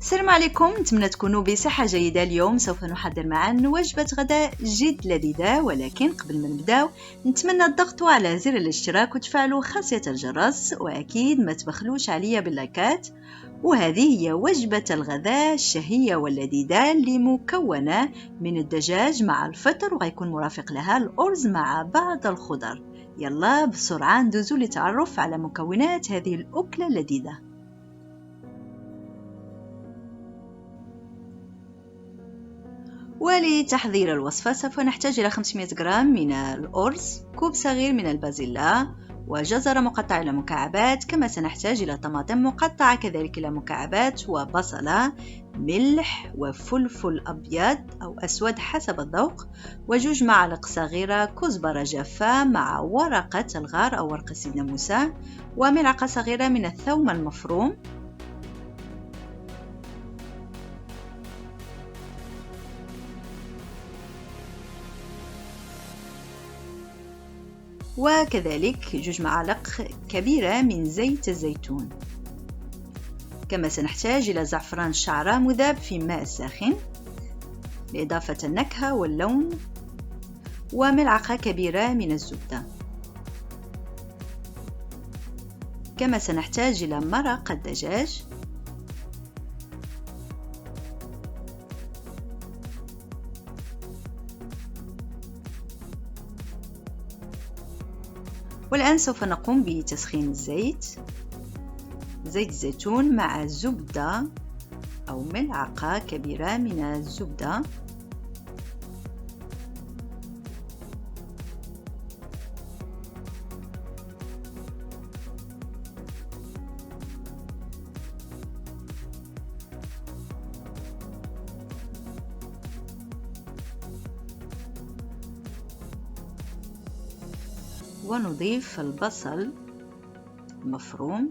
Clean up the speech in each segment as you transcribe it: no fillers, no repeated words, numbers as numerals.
السلام عليكم، نتمنى تكونوا بصحة جيدة. اليوم سوف نحضر معا وجبة غداء جد لذيذة، ولكن قبل ما نبداو نتمنى تضغطوا على زر الاشتراك وتفعلوا خاصية الجرس، وأكيد ما تبخلوش عليا باللايكات. وهذه هي وجبة الغداء الشهية واللذيذة اللي مكونة من الدجاج مع الفطر، وغيكون مرافق لها الأرز مع بعض الخضر. يلا بسرعة ندوزو للتعرف على مكونات هذه الأكلة اللذيذة. ولتحضير الوصفة سوف نحتاج إلى 500 غرام من الأرز، كوب صغير من البازلاء، وجزر مقطع إلى مكعبات، كما سنحتاج إلى طماطم مقطعة كذلك إلى مكعبات، وبصلة، ملح وفلفل أبيض أو أسود حسب الذوق، وجوج معالق صغيرة كزبرة جافة مع ورقة الغار أو ورقة سيدنا موسى، وملعقة صغيرة من الثوم المفروم. وكذلك جوج معالق كبيرة من زيت الزيتون. كما سنحتاج إلى زعفران شعرة مذاب في ماء ساخن لإضافة النكهة واللون، وملعقة كبيرة من الزبدة. كما سنحتاج إلى مرق الدجاج، والآن سوف نقوم بتسخين زيت الزيتون مع زبدة أو ملعقة كبيرة من الزبدة، ونضيف البصل المفروم،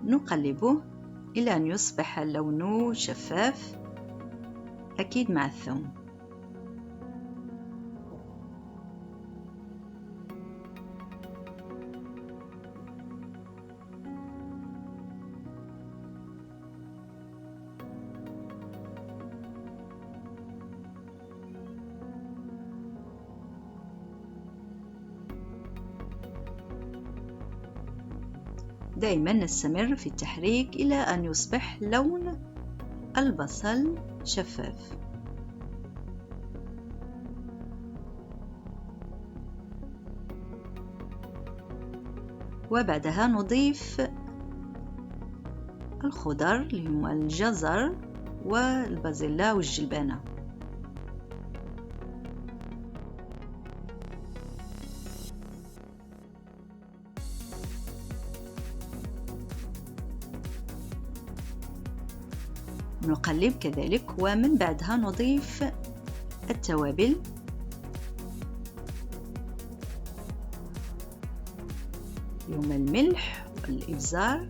نقلبه إلى أن يصبح لونه شفاف، أكيد مع الثوم. دائما نستمر في التحريك إلى أن يصبح لون البصل شفاف. وبعدها نضيف الخضر اللي هما الجزر والبازلاء والجلبانة. نقلب كذلك، ومن بعدها نضيف التوابل، يوم الملح والإبزار،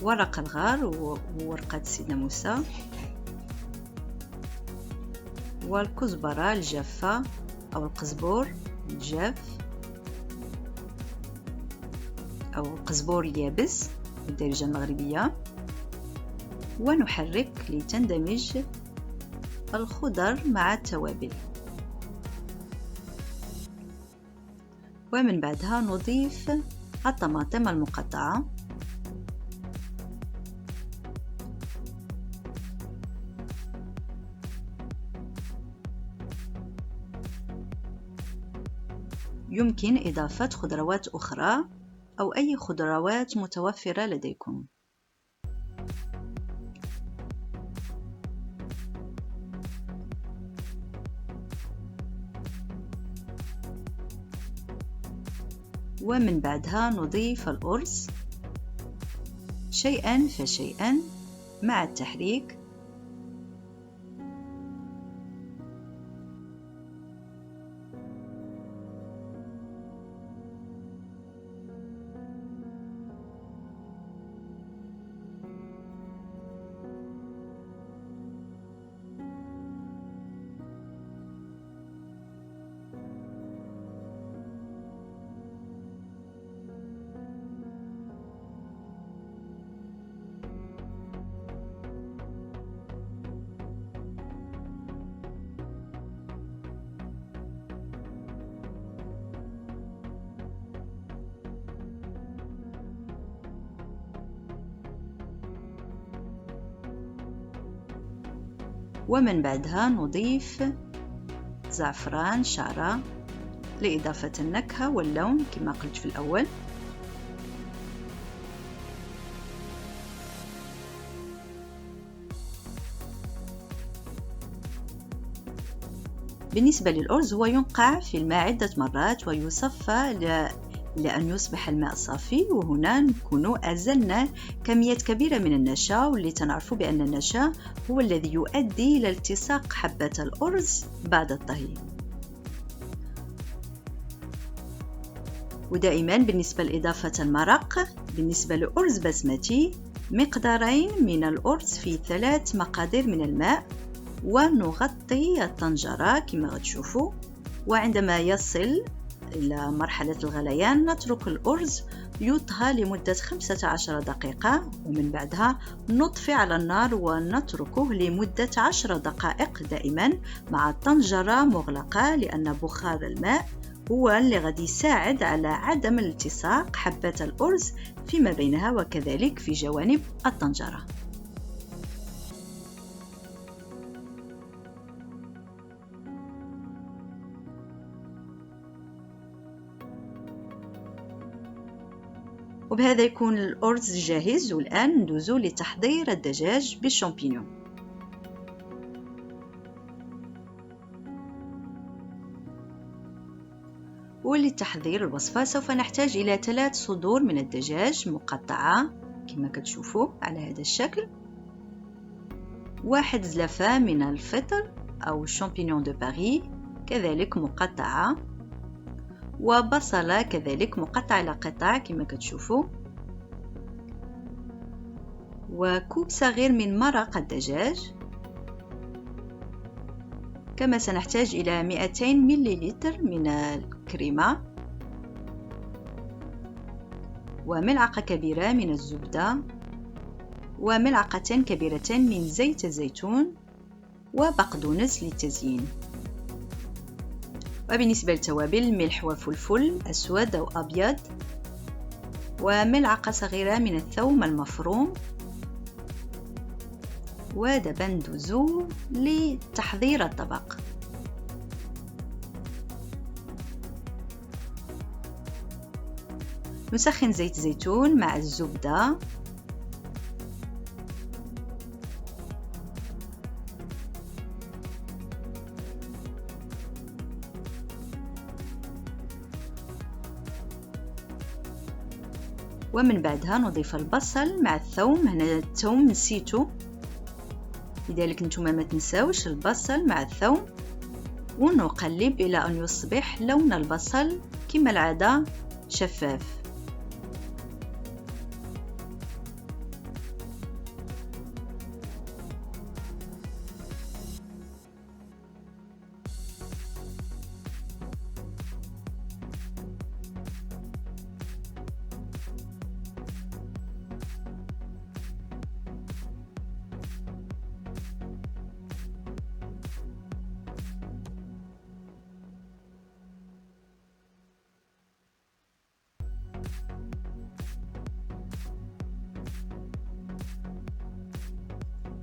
ورق الغار وورقة سيدنا موسى، والكزبرة الجافة أو القزبور الجاف أو القزبور اليابس بالدارجة المغربية، ونحرك لتندمج الخضر مع التوابل. ومن بعدها نضيف الطماطم المقطعة، يمكن إضافة خضروات أخرى أو أي خضروات متوفرة لديكم. ومن بعدها نضيف الأرز شيئا فشيئا مع التحريك. ومن بعدها نضيف زعفران شعرة لإضافة النكهة واللون كما قلت في الأول. بالنسبة للأرز هو ينقع في الماء عدة مرات ويصفى لأن يصبح الماء صافي، وهنا نكون أزلنا كميات كبيرة من النشا، واللي تنعرفوا بأن النشا هو الذي يؤدي إلى التصاق حبة الأرز بعد الطهي. ودائما بالنسبة لإضافة المرق، بالنسبة لأرز بسمتي مقدارين من الأرز في 3 مقادير من الماء، ونغطي الطنجرة كما غتشوفوا، وعندما يصل إلى مرحلة الغليان نترك الأرز يطهى لمدة 15 دقيقة، ومن بعدها نطفي على النار ونتركه لمدة 10 دقائق دائما مع الطنجرة مغلقة، لأن بخار الماء هو اللي غادي يساعد على عدم التصاق حبة الأرز فيما بينها وكذلك في جوانب الطنجرة. وبهذا يكون الأرز جاهز، والآن ندوز لتحضير الدجاج بالشامبينيون. ولتحضير الوصفة سوف نحتاج إلى 3 صدور من الدجاج مقطعة كما كتشوفوا على هذا الشكل، 1 زلافة من الفطر أو شامبينيون دو باري كذلك مقطعة، وبصلة كذلك مقطعة إلى قطع كما كتشوفوا، وكوب صغير من مرق الدجاج، كما سنحتاج إلى 200 مليلتر من الكريمة، وملعقة كبيرة من الزبدة، وملعقتين كبيرتين من زيت الزيتون، وبقدونس للتزيين. وبالنسبة للتوابل ملح وفلفل أسود أو أبيض، وملعقة صغيرة من الثوم المفروم. ودابا ندوزو لتحضير الطبق. نسخن زيت زيتون مع الزبدة، ومن بعدها نضيف البصل مع الثوم. هنا الثوم نسيته، لذلك نتوما ما تنساوش البصل مع الثوم، ونقلب إلى أن يصبح لون البصل كما العادة شفاف.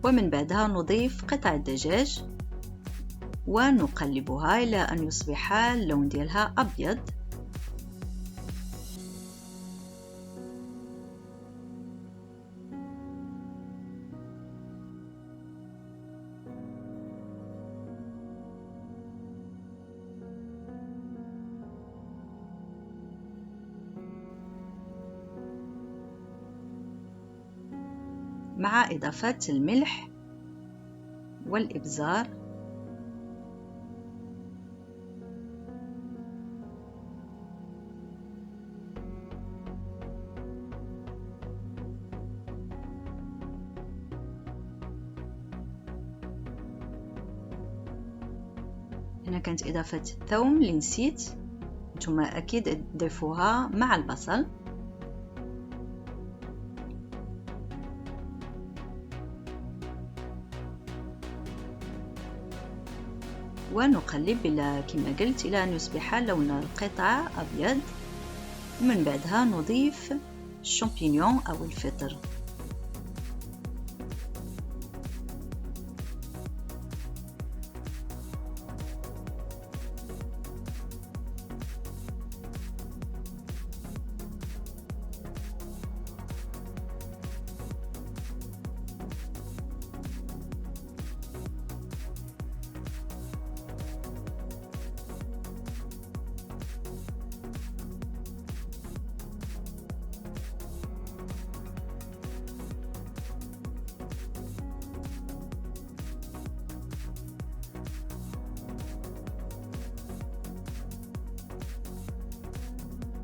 ومن بعدها نضيف قطع الدجاج ونقلبها إلى أن يصبح اللون ديالها أبيض. مع إضافة الملح والإبزار هنا كانت إضافة الثوم اللي نسيت، نتوما أكيد تضيفوها مع البصل. ونقلب إلى كما قلت إلى أن يصبح لون القطع أبيض، ومن بعدها نضيف الشامبينيون أو الفطر.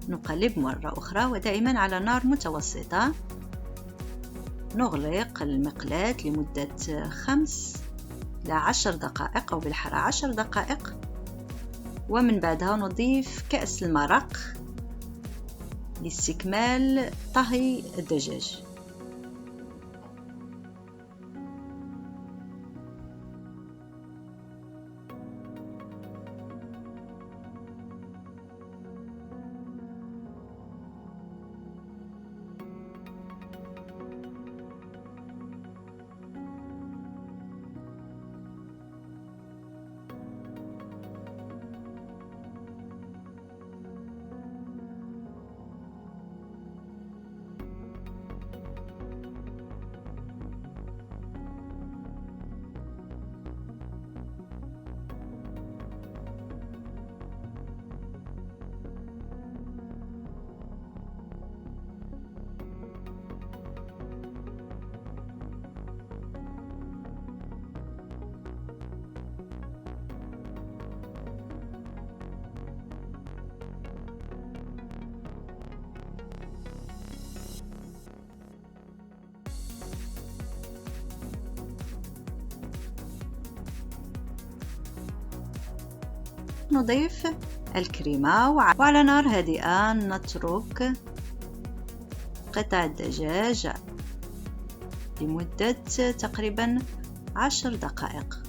نقلب مرة أخرى ودائما على نار متوسطة. نغلق المقلاة لمدة 5 إلى 10 دقائق أو بالحرارة 10 دقائق، ومن بعدها نضيف كأس المرق لاستكمال طهي الدجاج. نضيف الكريمة وعلى نار هادئة نترك قطع الدجاج لمدة تقريبا 10 دقائق.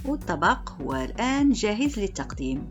والطبق هو الآن جاهز للتقديم.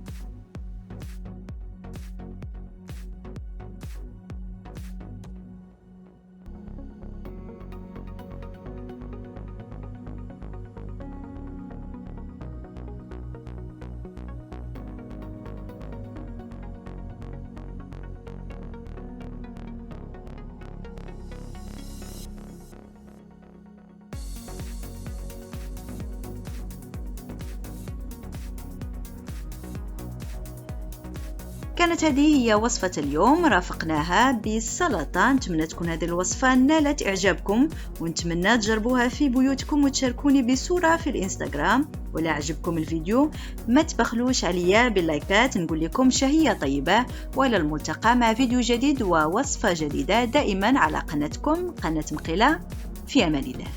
كانت هذه هي وصفة اليوم، رافقناها بالسلطة. نتمنى تكون هذه الوصفة نالت إعجابكم، ونتمنى تجربوها في بيوتكم وتشاركوني بصورة في الإنستغرام. ولا عجبكم الفيديو ما تبخلوش عليا باللايكات، نقول لكم شهية طيبة، وإلى الملتقى مع فيديو جديد ووصفة جديدة دائما على قناتكم قناة مقيلة. في أمان الله.